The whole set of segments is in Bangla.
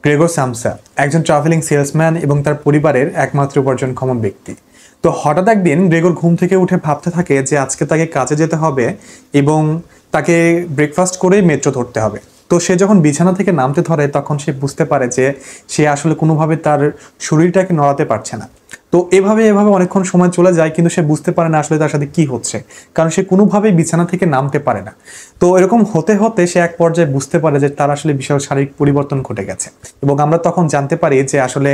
গ্রেগর সামসা একজন ট্রাভেলিং সেলসম্যান এবং তার পরিবারের একমাত্র উপার্জনক্ষম ব্যক্তি। তো হঠাৎ একদিন গ্রেগর ঘুম থেকে উঠে ভাবতে থাকে যে আজকে তাকে কাজে যেতে হবে এবং তাকে ব্রেকফাস্ট করেই মেট্রো ধরতে হবে। তো সে যখন বিছানা থেকে নামতে ধরে তখন সে বুঝতে পারে যে সে আসলে কোনোভাবে তার শরীরটাকে নড়াতে পারছে না। তো এভাবে এভাবে অনেকক্ষণ সময় চলে যায়, কিন্তু সে বুঝতে পারে না আসলে তার সাথে কি হচ্ছে, কারণ সে কোনোভাবেই বিছানা থেকে নামতে পারে না। তো এরকম হতে হতে সে এক পর্যায়ে বুঝতে পারে যে তার আসলে বিশাল শারীরিক পরিবর্তন ঘটে গেছে, এবং আমরা তখন জানতে পারি যে আসলে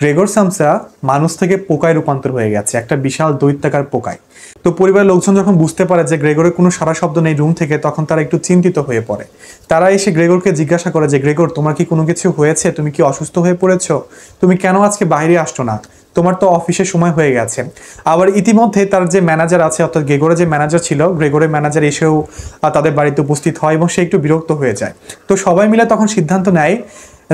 গ্রেগর সামসা মানুষ থেকে পোকায় রূপান্তর হয়ে গেছে, একটা বিশাল দৈত্যাকার পোকায়। তো পরিবারের লোকজন যখন বুঝতে পারে যে গ্রেগরের কোনো সারা শব্দ নেই রুম থেকে, তখন তারা একটু চিন্তিত হয়ে পড়ে। তারা এসে গ্রেগরকে জিজ্ঞাসা করে যে গ্রেগর, তোমার কি কোনো কিছু হয়েছে? তুমি কি অসুস্থ হয়ে পড়েছো? তুমি কেন আজকে বাইরে আসছো না? তোমার তো অফিসের সময় হয়ে গেছে। আবার ইতিমধ্যে তার যে ম্যানেজার আছে, অর্থাৎ গ্রেগরের যে ম্যানেজার ছিল, গ্রেগরের ম্যানেজার এসেও তাদের বাড়িতে উপস্থিত হয় এবং সে একটু বিরক্ত হয়ে যায়। তো সবাই মিলে তখন সিদ্ধান্ত নেয়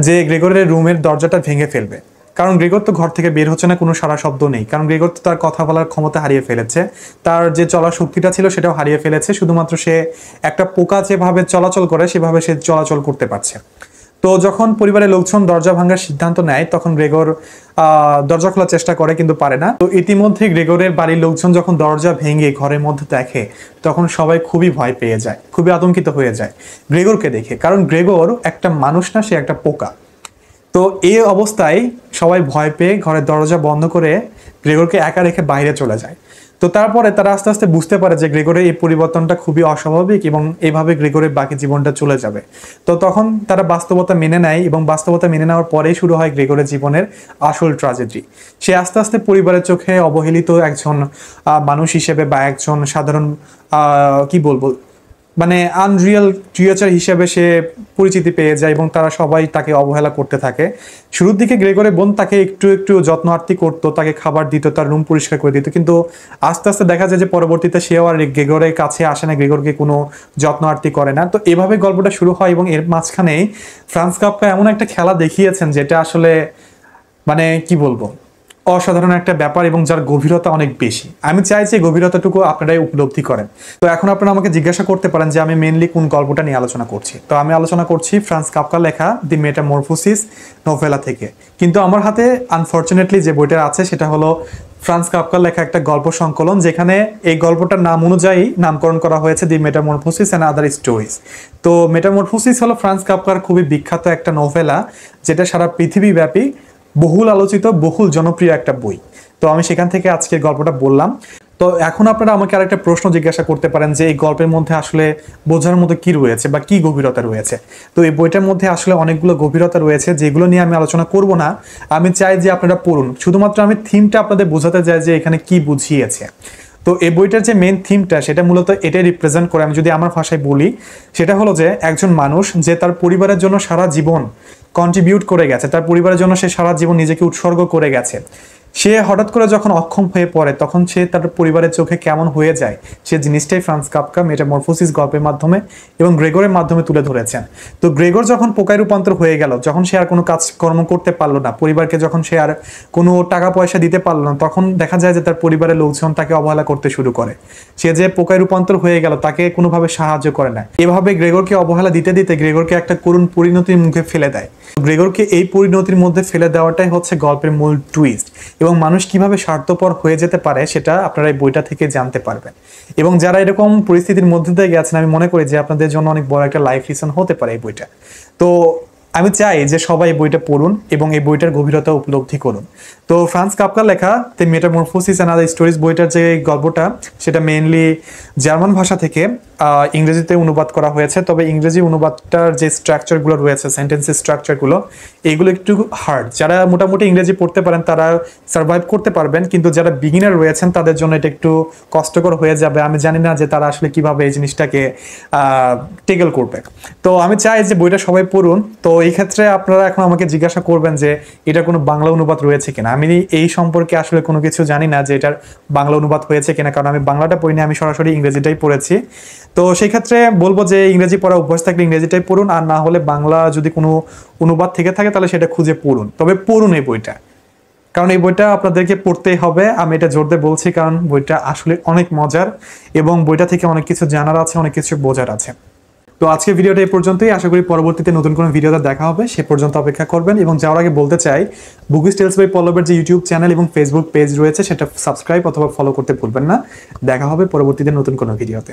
যে গ্রেগরের রুমের দরজাটা ভেঙে ফেলবে, কারণ গ্রেগর তো ঘর থেকে বের হচ্ছে না, কোনো সারা শব্দ নেই, কারণ গ্রেগর তো তার কথা বলার ক্ষমতা হারিয়ে ফেলেছে, তার যে চলার শক্তিটা ছিল সেটাও হারিয়ে ফেলেছে। শুধুমাত্র সে একটা পোকা যেভাবে চলাচল করে সেভাবে সে চলাচল করতে পারছে। তো যখন পরিবারের লোকজন দরজা ভাঙার সিদ্ধান্ত নেয় তখন গ্রেগর দরজা খোলার চেষ্টা করে, কিন্তু পারে না। তো ইতিমধ্যে গ্রেগরের বাড়ির লোকজন যখন দরজা ভেঙে ঘরের মধ্যে দেখে তখন সবাই খুবই ভয় পেয়ে যায়, খুবই আতঙ্কিত হয়ে যায় গ্রেগরকে দেখে, কারণ গ্রেগর একটা মানুষ না, সে একটা পোকা। তো এই অবস্থায় সবাই ভয় পেয়ে ঘরের দরজা বন্ধ করে গ্রেগরকে একা রেখে বাইরে চলে যায়। তো তারপরে তারা আস্তে আস্তে বুঝতে পারে যে গ্রেগরের এই পরিবর্তনটা খুবই অস্বাভাবিক এবং এইভাবে গ্রেগরের বাকি জীবনটা চলে যাবে। তো তখন তারা বাস্তবতা মেনে নেয়, এবং বাস্তবতা মেনে নেওয়ার পরেই শুরু হয় গ্রেগরের জীবনের আসল ট্র্যাজেডি। সে আস্তে আস্তে পরিবারের চোখে অবহেলিত একজন মানুষ হিসেবে, বা একজন সাধারণ কি বলবো, মানে আনরিয়েল ক্রিয়েচার হিসেবে সে পরিচিতি পেয়ে যায়, এবং তারা সবাই তাকে অবহেলা করতে থাকে। শুরুর দিকে গ্রেগরের বোন তাকে একটু একটু যত্ন আত্তি করতো, তাকে খাবার দিত, তার রুম পরিষ্কার করে দিত, কিন্তু আস্তে আস্তে দেখা যায় যে পরবর্তীতে সেও আর গ্রেগরের কাছে আসে না, গ্রেগরকে কোনো যত্ন আত্তি করে না। তো এভাবে গল্পটা শুরু হয়, এবং এর মাঝখানেই ফ্রান্স কাফকা এমন একটা খেলা দেখিয়েছেন যেটা আসলে মানে কি বলবো, অসাধারণ একটা ব্যাপার, এবং যার গভীরতা অনেক বেশি। আমি চাই যে গভীরতাটুকু আপনারাই উপলব্ধি করেন। তো এখন আপনারা আমাকে জিজ্ঞাসা করতে পারেন যে আমি মেনলি কোন গল্পটা নিয়ে আলোচনা করছি। তো আমি আলোচনা করছি ফ্রান্স কাফকা লেখা দি মেটামরফোসিস নোভেলা থেকে। কিন্তু আমার হাতে আনফরচুনেটলি যে বইটা আছে সেটা হলো ফ্রান্স কাফকার লেখা একটা গল্প সংকলন, যেখানে এই গল্পটার নাম অনুযায়ী নামকরণ করা হয়েছে দি মেটামরফোসিস অ্যান্ড আদার স্টোরিজ। তো মেটামরফোসিস হলো ফ্রান্স কাফকার খুবই বিখ্যাত একটা নোভেলা, যেটা সারা পৃথিবীব্যাপী বহুল আলোচিত, বহুল জনপ্রিয় একটা বই। তো আমি সেখান থেকে আজকের গল্পটা বললাম। তো এখন আপনারা আমাকে আরেকটা প্রশ্ন জিজ্ঞাসা করতে পারেন যে এই গল্পের মধ্যে আসলে বোঝার মতো কি রয়েছে বা কি গভীরতা রয়েছে। তো এই বইটার মধ্যে আসলে অনেকগুলো গভীরতা রয়েছে, যেগুলো নিয়ে আমি আলোচনা করব না। আমি চাই যে আপনারা পড়ুন, শুধুমাত্র আমি থিমটা আপনাদের বোঝাতে চাই যে এখানে কি বুঝিয়েছে। তো এই বইটার যে মেন থিমটা সেটা মূলত এটাই রিপ্রেজেন্ট করে, আমি যদি আমার ভাষায় বলি সেটা হলো যে একজন মানুষ যে তার পরিবারের জন্য সারা জীবন কন্ট্রিবিউট করে গেছে, তার পরিবারের জন্য সে সারা জীবন নিজেকে উৎসর্গ করে গেছে, সে হঠাৎ করে যখন অক্ষম হয়ে পড়ে তখন সে তার পরিবারের চোখে কেমন হয়ে যায়, সে জিনিসটাই ফ্রান্স কাফকা মেটামরফোসিস গল্পের মাধ্যমে এবং গ্রেগরের মাধ্যমে তুলে ধরেছেন। তো গ্রেগর যখন পোকায় রূপান্তর হয়ে গেল, যখন সে আর কোনো কাজকর্ম করতে পারলো না, পরিবারকে যখন সে আর কোনো টাকা পয়সা দিতে পারলো না, তখন দেখা যায় যে তার পরিবারের লোকজন তাকে অবহেলা করতে শুরু করে। সে যে পোকায় রূপান্তর হয়ে গেল তাকে কোনোভাবে সাহায্য করে না। এভাবে গ্রেগরকে অবহেলা দিতে দিতে গ্রেগরকে একটা করুণ পরিণতির মুখে ফেলে দেয়। গ্রেগরকে এই পরিণতির মধ্যে ফেলে দেওয়াটাই হচ্ছে গল্পের মূল টুইস্ট, এবং মানুষ কিভাবে স্বার্থপর হয়ে যেতে পারে সেটা আপনারা এই বইটা থেকে জানতে পারবেন। এবং যারা এরকম পরিস্থিতির মধ্যে দিয়ে গেছেন, আমি মনে করি যে আপনাদের জন্য অনেক বড় একটা লাইফ লেসন হতে পারে এই বইটা। তো আমি চাই যে সবাই এই বইটা পড়ুন এবং এই বইটার গভীরতা উপলব্ধি করুন। তো ফ্রান্স কাফকার লেখা দি মেটামরফোসিস অ্যান্ড আদার স্টোরিজ বইটার যে গল্পটা সেটা মেইনলি জার্মান ভাষা থেকে ইংরেজিতে অনুবাদ করা হয়েছে। তবে ইংরেজি অনুবাদটার যে স্ট্রাকচারগুলো রয়েছে, সেন্টেন্সের স্ট্রাকচারগুলো, এইগুলো একটু হার্ড। যারা মোটামুটি ইংরেজি পড়তে পারেন তারা সার্ভাইভ করতে পারবেন, কিন্তু যারা বিগিনার রয়েছেন তাদের জন্য এটা একটু কষ্টকর হয়ে যাবে। আমি জানি না যে তারা আসলে কিভাবে এই জিনিসটাকে টেকেল করবে। তো আমি চাই যে বইটা সবাই পড়ুন। তো এই ক্ষেত্রে আপনারা এখন আমাকে জিজ্ঞাসা করবেন যে এটা কোনো বাংলা অনুবাদ রয়েছে কিনা। আমি এই সম্পর্কে আসলে কোনো কিছু জানি না যে এটার বাংলা অনুবাদ হয়েছে কিনা, কারণ আমি বাংলাটা পড়িনি, আমি সরাসরি ইংরেজিটাই পড়েছি। তো সেই ক্ষেত্রে বলবো যে ইংরেজি পড়া অভ্যাস থাকলে ইংরেজিটাই পড়ুন, আর না হলে বাংলা যদি কোনো অনুবাদ থেকে থাকে তাহলে সেটা খুঁজে পড়ুন। তবে পড়ুন এই বইটা, কারণ এই বইটা আপনাদেরকে পড়তেই হবে। আমি এটা জোর দিয়ে বলছি, কারণ বইটা আসলে অনেক মজার এবং বইটা থেকে অনেক কিছু জানার আছে, অনেক কিছু বোঝার আছে। তো আজকে ভিডিওটা এই পর্যন্তই। আশা করি পরবর্তীতে নতুন কোনো ভিডিওতে দেখা হবে, সে পর্যন্ত অপেক্ষা করবেন। এবং যাওয়ার আগে বলতে চাই, বুকিশ টেলস বাই পল্লবের যে ইউটিউব চ্যানেল এবং ফেসবুক পেজ রয়েছে সেটা সাবস্ক্রাইব অথবা ফলো করতে ভুলবেন না। দেখা হবে পরবর্তীতে নতুন কোনো ভিডিওতে।